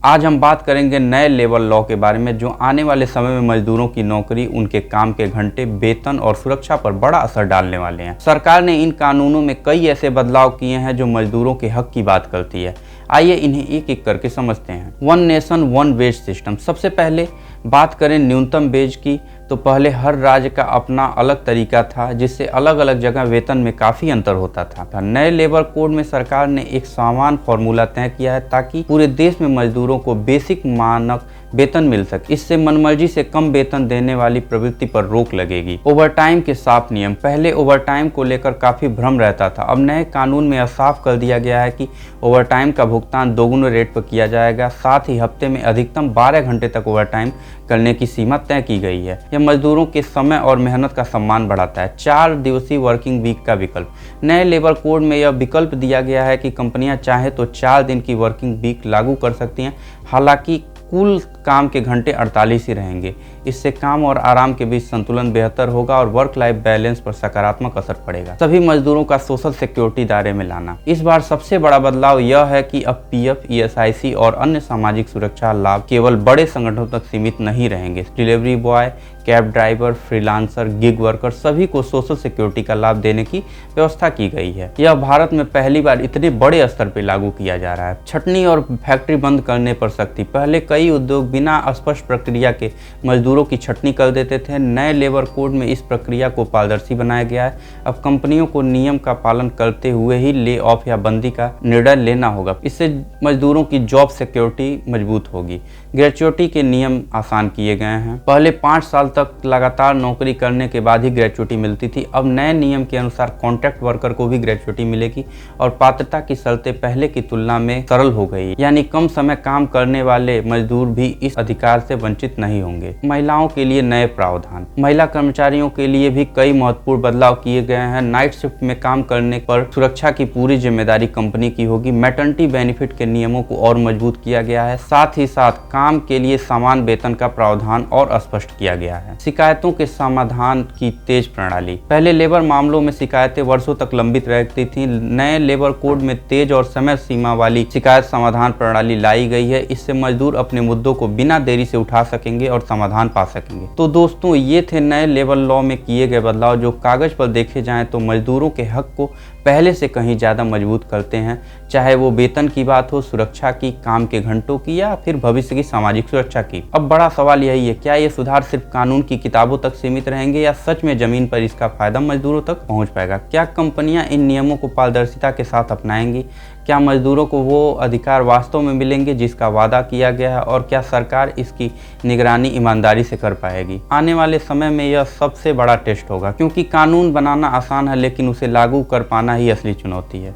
आज हम बात करेंगे नए लेबर लॉ के बारे में जो आने वाले समय में मजदूरों की नौकरी, उनके काम के घंटे, वेतन और सुरक्षा पर बड़ा असर डालने वाले हैं। सरकार ने इन कानूनों में कई ऐसे बदलाव किए हैं जो मजदूरों के हक की बात करती है। आइए इन्हें एक एक करके समझते हैं। One nation one wage system. सबसे पहले बात करें न्यूनतम वेज की, तो पहले हर राज्य का अपना अलग तरीका था जिससे अलग अलग जगह वेतन में काफ़ी अंतर होता था। नए लेबर कोड में सरकार ने एक समान फॉर्मूला तय किया है ताकि पूरे देश में मजदूरों को बेसिक मानक वेतन मिल सके। इससे मनमर्जी से कम वेतन देने वाली प्रवृत्ति पर रोक लगेगी। ओवरटाइम के साफ नियम। पहले ओवरटाइम को लेकर काफ़ी भ्रम रहता था, अब नए कानून में यह साफ कर दिया गया है कि ओवरटाइम का भुगतान दोगुने रेट पर किया जाएगा। साथ ही हफ्ते में अधिकतम 12 घंटे तक ओवरटाइम करने की सीमा तय की गई है। यह मजदूरों के समय और मेहनत का सम्मान बढ़ाता है। 4 दिवसीय वर्किंग वीक का विकल्प। नए लेबर कोड में यह विकल्प दिया गया है कि कंपनियां चाहे तो 4 दिन की वर्किंग वीक लागू कर सकती हैं, हालांकि कुल काम के घंटे 48 ही रहेंगे। इससे काम और आराम के बीच संतुलन बेहतर होगा और वर्क लाइफ बैलेंस पर सकारात्मक असर पड़ेगा। सभी मजदूरों का सोशल सिक्योरिटी दायरे में लाना। इस बार सबसे बड़ा बदलाव यह है कि अब पीएफ, ईएसआईसी और अन्य सामाजिक सुरक्षा लाभ केवल बड़े संगठनों तक सीमित नहीं रहेंगे। Delivery boy, cab driver, freelancer, gig worker सभी को सोशल सिक्योरिटी का लाभ देने की व्यवस्था की गई है। यह भारत में पहली बार इतने बड़े स्तर पर लागू किया जा रहा है। छटनी और फैक्ट्री बंद करने पर सख्ती। पहले कई उद्योग बिना स्पष्ट प्रक्रिया के मजदूरों की छटनी कर देते थे। नए लेबर कोड में इस प्रक्रिया को पारदर्शी बनाया गया है। अब कंपनियों को नियम का पालन करते हुए ही ले ऑफ या बंदी का निर्णय लेना होगा। इससे मजदूरों की जॉब सिक्योरिटी मजबूत होगी। ग्रेच्युटी के नियम आसान किए गए हैं। पहले 5 साल तक लगातार नौकरी करने के बाद ही ग्रेच्युटी मिलती थी। अब नए नियम के अनुसार कॉन्ट्रैक्ट वर्कर को भी ग्रेच्युटी मिलेगी और पात्रता की शर्तें पहले की तुलना में सरल हो गई, यानी कम समय काम करने वाले मजदूर भी इस अधिकार से वंचित नहीं होंगे। महिलाओं के लिए नए प्रावधान। महिला कर्मचारियों के लिए भी कई महत्वपूर्ण बदलाव किए गए हैं। नाइट शिफ्ट में काम करने पर सुरक्षा की पूरी जिम्मेदारी कंपनी की होगी। मैटरनिटी बेनिफिट के नियमों को और मजबूत किया गया है। साथ ही साथ काम के लिए समान वेतन का प्रावधान और स्पष्ट किया गया है। शिकायतों के समाधान की तेज प्रणाली। पहले लेबर मामलों में शिकायतें वर्षों तक लंबित रहती थीं। नए लेबर कोड में तेज और समय सीमा वाली शिकायत समाधान प्रणाली लाई गई है। इससे मजदूर अपने मुद्दों को बिना देरी से उठा सकेंगे और समाधान पा सकेंगे। तो दोस्तों, ये थे नए लेबर लॉ में किए गए बदलाव जो कागज पर देखे जाएं तो मजदूरों के हक को पहले से कहीं ज़्यादा मजबूत करते हैं, चाहे वो वेतन की बात हो, सुरक्षा की, काम के घंटों की या फिर भविष्य की सामाजिक सुरक्षा की। अब बड़ा सवाल यही है, क्या ये सुधार सिर्फ कानून की किताबों तक सीमित रहेंगे या सच में जमीन पर इसका फायदा मजदूरों तक पहुंच पाएगा? क्या कंपनियां इन नियमों को पारदर्शिता के साथ अपनाएंगी? क्या मजदूरों को वो अधिकार वास्तव में मिलेंगे जिसका वादा किया गया है? और क्या सरकार इसकी निगरानी ईमानदारी से कर पाएगी? आने वाले समय में यह सबसे बड़ा टेस्ट होगा, क्योंकि कानून बनाना आसान है लेकिन उसे लागू कर पाना ही असली चुनौती है।